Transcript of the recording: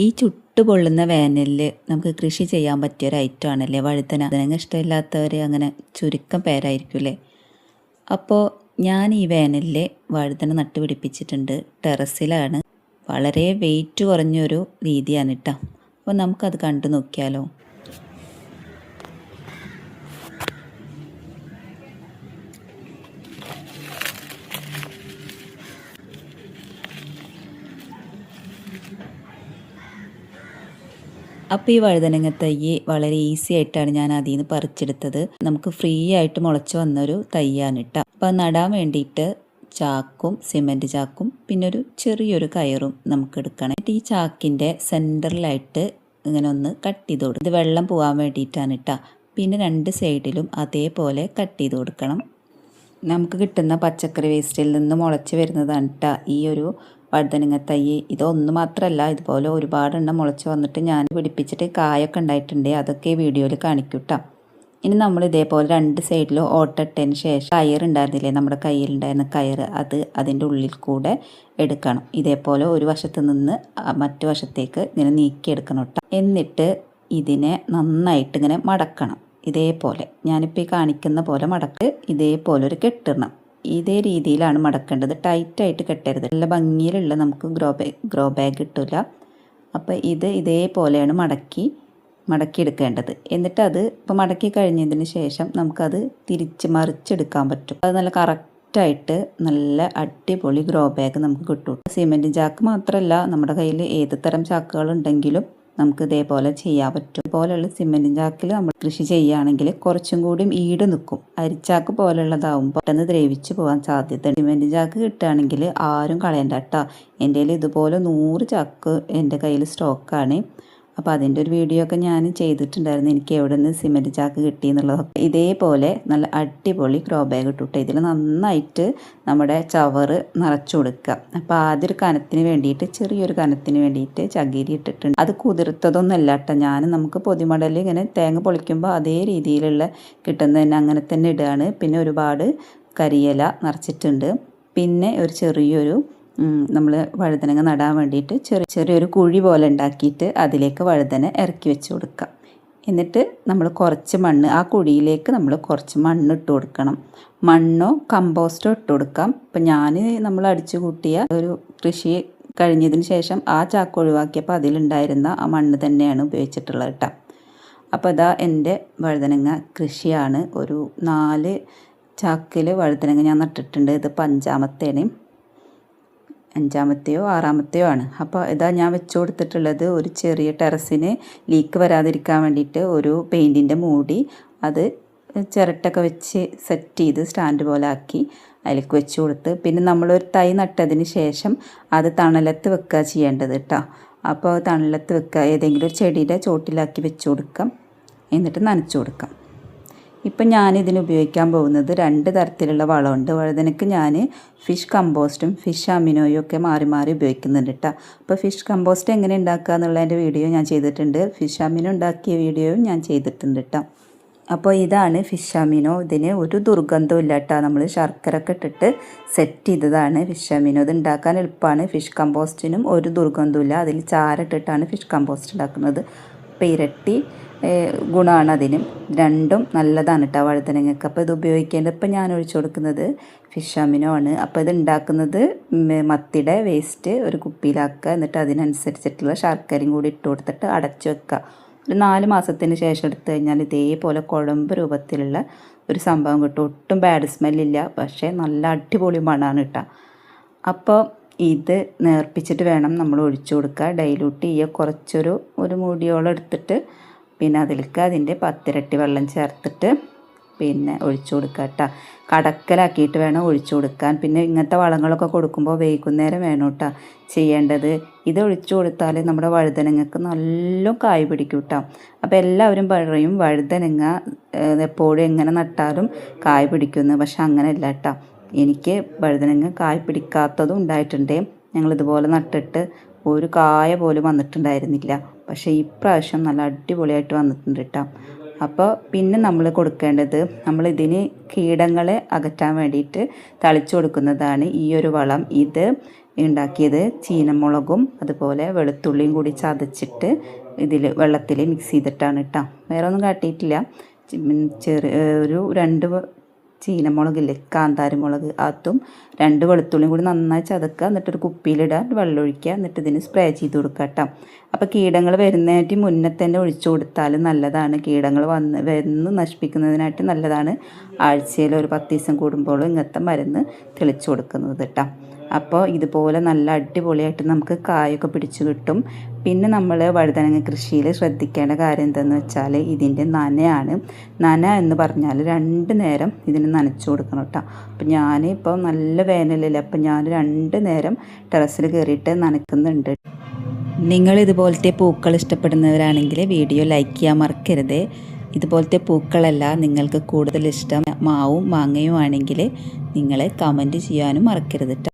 ഈ ചുട്ടുപൊള്ളുന്ന വേനലിൽ നമുക്ക് കൃഷി ചെയ്യാൻ പറ്റിയ ഒരു ഐറ്റം ആണല്ലേ വഴുതന. വഴുതനങ്ങ ഇഷ്ടമില്ലാത്തവർ അങ്ങനെ ചുരുക്കം പേരായിരിക്കുമല്ലേ. അപ്പോൾ ഞാൻ ഈ വേനലിൽ വഴുതന നട്ടുപിടിപ്പിച്ചിട്ടുണ്ട്. ടെറസിലാണ്. വളരെ വെയിറ്റ് കുറഞ്ഞൊരു രീതിയാണ് കേട്ടോ. അപ്പോൾ നമുക്കത് കണ്ടു നോക്കിയാലോ. അപ്പോൾ ഈ വഴുതനങ്ങ തൈ വളരെ ഈസി ആയിട്ടാണ് ഞാൻ അതിൽ നിന്ന് പറിച്ചെടുത്തത്. നമുക്ക് ഫ്രീ ആയിട്ട് മുളച്ച് വന്നൊരു തൈയാണ് കേട്ടോ. അപ്പോൾ നടാൻ വേണ്ടിയിട്ട് ചാക്കും സിമെൻറ്റ് ചാക്കും പിന്നെ ഒരു ചെറിയൊരു കയറും നമുക്ക് എടുക്കണം. എന്നിട്ട് ഈ ചാക്കിൻ്റെ സെൻറ്ററിലായിട്ട് ഇങ്ങനെ ഒന്ന് കട്ട് ചെയ്ത് കൊടുക്കും. ഇത് വെള്ളം പോകാൻ വേണ്ടിയിട്ടാണ് കേട്ടോ. പിന്നെ രണ്ട് സൈഡിലും അതേപോലെ കട്ട് ചെയ്ത് കൊടുക്കണം. നമുക്ക് കിട്ടുന്ന പച്ചക്കറി വേസ്റ്റിൽ നിന്ന് മുളച്ച് വരുന്നതാണ് കേട്ടോ ഈ ഒരു വഴുതനങ്ങ തൈ. ഇതൊന്ന് മാത്രമല്ല, ഇതുപോലെ ഒരുപാടെണ്ണം മുളച്ച് വന്നിട്ട് ഞാൻ പിടിപ്പിച്ചിട്ട് കായൊക്കെ ഉണ്ടായിട്ടുണ്ട്. അതൊക്കെ വീഡിയോയിൽ കാണിക്കും കേട്ടോ. ഇനി നമ്മൾ ഇതേപോലെ രണ്ട് സൈഡിലും ഓട്ടിട്ടതിന് ശേഷം കയറുണ്ടായിരുന്നില്ലേ നമ്മുടെ കയ്യിലുണ്ടായിരുന്ന കയറ്, അതിൻ്റെ ഉള്ളിൽ കൂടെ എടുക്കണം. ഇതേപോലെ ഒരു വശത്ത് നിന്ന് മറ്റു വശത്തേക്ക് ഇങ്ങനെ നീക്കിയെടുക്കണം കേട്ടോ. എന്നിട്ട് ഇതിനെ നന്നായിട്ട് ഇങ്ങനെ മടക്കണം. ഇതേപോലെ ഞാനിപ്പോൾ ഈ കാണിക്കുന്ന പോലെ മടക്ക് ഇതേപോലെ ഒരു കെട്ടിടണം. ഇതേ രീതിയിലാണ് മടക്കേണ്ടത്. ടൈറ്റായിട്ട് കെട്ടരുത്. നല്ല ഭംഗിയിലുള്ള നമുക്ക് ഗ്രോ ബാഗ് കിട്ടില്ല. അപ്പോൾ ഇതേപോലെയാണ് മടക്കിയെടുക്കേണ്ടത്. എന്നിട്ട് അത് ഇപ്പോൾ മടക്കി കഴിഞ്ഞതിന് ശേഷം നമുക്കത് മറിച്ചെടുക്കാൻ പറ്റും. അത് നല്ല കറക്റ്റായിട്ട് നല്ല അടിപൊളി ഗ്രോ ബാഗ് നമുക്ക് കിട്ടും. സിമെൻറ്റ് ചാക്ക് മാത്രമല്ല, നമ്മുടെ കയ്യിൽ ഏത് തരം ചാക്കുകളുണ്ടെങ്കിലും നമുക്ക് ഇതേപോലെ ചെയ്യാൻ പറ്റും. ഇതുപോലെയുള്ള സിമെൻറ്റ് ചാക്കിൽ നമ്മൾ കൃഷി ചെയ്യുകയാണെങ്കിൽ കുറച്ചും കൂടിയും ഈട് നിൽക്കും. അരിച്ചാക്ക് പോലുള്ളതാവുമ്പോൾ പെട്ടെന്ന് ദ്രവിച്ച് പോകാൻ സാധ്യത. സിമെൻറ്റ് ചാക്ക് കിട്ടുകയാണെങ്കിൽ ആരും കളയണ്ട കേട്ടോ. എൻ്റെ കയ്യിൽ ഇതുപോലെ 100 ചാക്ക് എൻ്റെ കയ്യിൽ സ്റ്റോക്കാണ്. അപ്പോൾ അതിൻ്റെ ഒരു വീഡിയോ ഒക്കെ ഞാൻ ചെയ്തിട്ടുണ്ടായിരുന്നു, എനിക്ക് എവിടെ നിന്ന് സിമെൻറ്റ് ചാക്ക് കിട്ടി എന്നുള്ളതൊക്കെ. ഇതേപോലെ നല്ല അടിപൊളി ഗ്രോ ബാഗ് ഇട്ടിട്ട് ഇതിൽ നന്നായിട്ട് നമ്മുടെ ചവറ് നിറച്ചു കൊടുക്കുക. അപ്പോൾ ആദ്യം ഒരു കനത്തിന് വേണ്ടിയിട്ട് ചെറിയൊരു കനത്തിന് വേണ്ടിയിട്ട് ചകിരി ഇട്ടിട്ടുണ്ട്. അത് കുതിർത്തതൊന്നുമല്ല കേട്ടോ. നമുക്ക് പൊതിമടൽ ഇങ്ങനെ തേങ്ങ പൊളിക്കുമ്പോൾ അതേ രീതിയിലുള്ള കിട്ടുന്നതന്നെ അങ്ങനെ തന്നെ ഇടുകയാണ്. പിന്നെ ഒരുപാട് കരിയില നിറച്ചിട്ടുണ്ട്. പിന്നെ ഒരു ചെറിയൊരു നമ്മൾ വഴുതനങ്ങ നടാൻ വേണ്ടിയിട്ട് ചെറിയൊരു കുഴി പോലെ ഉണ്ടാക്കിയിട്ട് അതിലേക്ക് വഴുതന ഇറക്കി വെച്ച് കൊടുക്കാം. എന്നിട്ട് നമ്മൾ കുറച്ച് മണ്ണ് ആ കുഴിയിലേക്ക് നമ്മൾ കുറച്ച് മണ്ണ് ഇട്ട് കൊടുക്കണം. മണ്ണോ കമ്പോസ്റ്റോ ഇട്ട് കൊടുക്കാം. ഇപ്പം നമ്മൾ അടിച്ചു കൂട്ടിയ ഒരു കൃഷി കഴിഞ്ഞതിന് ശേഷം ആ ചാക്ക് ഒഴിവാക്കിയപ്പോൾ അതിലുണ്ടായിരുന്ന ആ മണ്ണ് തന്നെയാണ് ഉപയോഗിച്ചിട്ടുള്ളത് കേട്ടോ. അപ്പോൾ ഇതാ എൻ്റെ വഴുതനങ്ങ കൃഷിയാണ്. ഒരു 4 ചാക്കിൽ വഴുതനങ്ങ ഞാൻ നട്ടിട്ടുണ്ട്. ഇത് 5-മത്തെയോ 6-മത്തെയോ ആണ്. അപ്പോൾ ഇതാ ഞാൻ വെച്ച് കൊടുത്തിട്ടുള്ളത് ഒരു ചെറിയ ടെറസിന് ലീക്ക് വരാതിരിക്കാൻ വേണ്ടിയിട്ട് ഒരു പെയിൻറ്റിൻ്റെ മൂടി, അത് ചിരട്ടൊക്കെ വെച്ച് സെറ്റ് ചെയ്ത് സ്റ്റാൻഡ് പോലെ ആക്കി അതിലേക്ക് വെച്ച് കൊടുത്ത്, പിന്നെ നമ്മളൊരു തൈ നട്ടതിന് ശേഷം അത് തണലത്ത് വെക്കുക ചെയ്യേണ്ടത് കേട്ടോ. അപ്പോൾ തണലത്ത് വെക്കുക, ഏതെങ്കിലും ഒരു ചെടിയുടെ ചോട്ടിലാക്കി വെച്ച് കൊടുക്കാം. എന്നിട്ട് നനച്ചു കൊടുക്കാം. ഇപ്പം ഞാനിതിന് ഉപയോഗിക്കാൻ പോകുന്നത് 2 തരത്തിലുള്ള വളമുണ്ട്. വഴുതനയ്ക്ക് ഞാൻ ഫിഷ് കമ്പോസ്റ്റും ഫിഷ് അമിനോയും ഒക്കെ മാറി ഉപയോഗിക്കുന്നുണ്ട് കേട്ടോ. അപ്പോൾ ഫിഷ് കമ്പോസ്റ്റ് എങ്ങനെ ഉണ്ടാക്കുക എന്നുള്ളതിൻ്റെ വീഡിയോ ഞാൻ ചെയ്തിട്ടുണ്ട്. ഫിഷ് അമിനോ ഉണ്ടാക്കിയ വീഡിയോയും ഞാൻ ചെയ്തിട്ടുണ്ട് കേട്ടോ. അപ്പോൾ ഇതാണ് ഫിഷ് അമിനോ. ഇതിന് ഒരു ദുർഗന്ധവും ഇല്ല കേട്ടോ. നമ്മൾ ശർക്കര ഒക്കെ ഇട്ടിട്ട് സെറ്റ് ചെയ്തതാണ് ഫിഷ് അമിനോ. ഇത് ഉണ്ടാക്കാൻ എളുപ്പമാണ്. ഫിഷ് കമ്പോസ്റ്റിനും ഒരു ദുർഗന്ധവും ഇല്ല. അതിൽ ചാരട്ടിട്ടാണ് ഫിഷ് കമ്പോസ്റ്റ് ഉണ്ടാക്കുന്നത്. അപ്പോൾ ഇരട്ടി ഗുണമാണ് അതിനും. രണ്ടും നല്ലതാണ് കേട്ടോ വഴുതനങ്ങക്ക്. അപ്പോൾ ഇത് ഉപയോഗിക്കേണ്ടത് ഇപ്പം ഞാൻ ഒഴിച്ചു കൊടുക്കുന്നത് ഫിഷ് അമിനോ ആണ്. അപ്പോൾ ഇത് ഉണ്ടാക്കുന്നത് മത്തിയുടെ വേസ്റ്റ് ഒരു കുപ്പിയിലാക്കുക. എന്നിട്ട് അതിനനുസരിച്ചിട്ടുള്ള ശർക്കരയും കൂടി ഇട്ട് കൊടുത്തിട്ട് അടച്ചു വെക്കുക. ഒരു 4 മാസത്തിന് ശേഷം എടുത്തു കഴിഞ്ഞാൽ ഇതേപോലെ കുഴമ്പ് രൂപത്തിലുള്ള ഒരു സംഭവം കിട്ടും. ഒട്ടും ബാഡ് സ്മെല്ലില്ല, പക്ഷേ നല്ല അടിപൊളി മണമാണ് കേട്ടോ. അപ്പോൾ ഇത് നേർപ്പിച്ചിട്ട് വേണം നമ്മൾ ഒഴിച്ചു കൊടുക്കുക. ഡൈലൂട്ട് ചെയ്യുക. ഒരു മൂടിയോളം എടുത്തിട്ട് പിന്നെ അതിലേക്ക് അതിൻ്റെ 10 ഇരട്ടി വെള്ളം ചേർത്തിട്ട് പിന്നെ ഒഴിച്ചു കൊടുക്കുക കേട്ടോ. കടക്കലാക്കിയിട്ട് വേണം ഒഴിച്ചു കൊടുക്കാൻ. പിന്നെ ഇങ്ങനത്തെ വളങ്ങളൊക്കെ കൊടുക്കുമ്പോൾ വൈകുന്നേരം വേണം കേട്ടോ ചെയ്യേണ്ടത്. ഇത് ഒഴിച്ചു കൊടുത്താൽ നമ്മുടെ വഴുതനങ്ങക്ക് നല്ല കായ് പിടിക്കും കേട്ടോ. അപ്പോൾ എല്ലാവരും പറയും വഴുതനങ്ങ എപ്പോഴും എങ്ങനെ നട്ടാലും കായ് പിടിക്കുമെന്ന്. പക്ഷെ അങ്ങനെയല്ല കേട്ടോ. എനിക്ക് വഴുതനങ്ങ കായ് പിടിക്കാത്തതും ഉണ്ടായിട്ടുണ്ട്. ഞങ്ങളിതുപോലെ നട്ടിട്ട് ഒരു കായ പോലും വന്നിട്ടുണ്ടായിരുന്നില്ല. പക്ഷേ ഇപ്രാവശ്യം നല്ല അടിപൊളിയായിട്ട് വന്നിട്ടുണ്ട് കേട്ടോ. അപ്പോൾ പിന്നെ നമ്മൾ കൊടുക്കേണ്ടത്, നമ്മളിതിന് കീടങ്ങളെ അകറ്റാൻ വേണ്ടിയിട്ട് തളിച്ചു കൊടുക്കുന്നതാണ് ഈ ഒരു വളം. ഇത് ഉണ്ടാക്കിയത്. ചീനമുളകും അതുപോലെ വെളുത്തുള്ളിയും കൂടി ചതച്ചിട്ട് ഇതിൽ വെള്ളത്തിൽ മിക്സ് ചെയ്തിട്ടാണ് കേട്ടോ. വേറെ ഒന്നും കാട്ടിയിട്ടില്ല. ഒരു 2 ചീനമുളകില്ലേ, കാന്താരി മുളക്, അതും 2 വെളുത്തുള്ളിയും കൂടി നന്നായി ചതക്കുക. എന്നിട്ടൊരു കുപ്പിയിലിടുക, വെള്ളം ഒഴിക്കുക, എന്നിട്ട് ഇതിന് സ്പ്രേ ചെയ്ത് കൊടുക്കുക കേട്ടോ. അപ്പോൾ കീടങ്ങൾ വരുന്നതിനായിട്ട് മുന്നേ തന്നെ ഒഴിച്ചു കൊടുത്താൽ നല്ലതാണ്. കീടങ്ങൾ വന്ന് നശിപ്പിക്കുന്നതിനായിട്ട് നല്ലതാണ് ആഴ്ചയിൽ ഒരു 10 ദിവസം കൂടുമ്പോൾ ഇങ്ങനത്തെ മരുന്ന് തെളിച്ചു കൊടുക്കുന്നത് കേട്ടോ. അപ്പോൾ ഇതുപോലെ നല്ല അടിപൊളിയായിട്ട് നമുക്ക് കായൊക്കെ പിടിച്ചു കിട്ടും. പിന്നെ നമ്മൾ വഴുതനങ്ങ കൃഷിയിൽ ശ്രദ്ധിക്കേണ്ട കാര്യം എന്തെന്ന് വെച്ചാൽ ഇതിൻ്റെ നനയാണ്. നന എന്ന് പറഞ്ഞാൽ 2 നേരം ഇതിന് നനച്ചു കൊടുക്കണം കേട്ടോ. അപ്പോൾ ഞാനിപ്പോൾ നല്ല വേനലില്ല, അപ്പോൾ ഞാൻ 2 നേരം ടെറസിൽ കയറിയിട്ട് നനയ്ക്കുന്നുണ്ട്. നിങ്ങൾ ഇതുപോലത്തെ പൂക്കൾ ഇഷ്ടപ്പെടുന്നവരാണെങ്കിൽ വീഡിയോ ലൈക്ക് ചെയ്യാൻ മറക്കരുത്. ഇതുപോലത്തെ പൂക്കളല്ല നിങ്ങൾക്ക് കൂടുതൽ ഇഷ്ടം മാവും മാങ്ങയും ആണെങ്കിൽ നിങ്ങൾ കമൻറ്റ് ചെയ്യാനും മറക്കരുത് കേട്ടോ.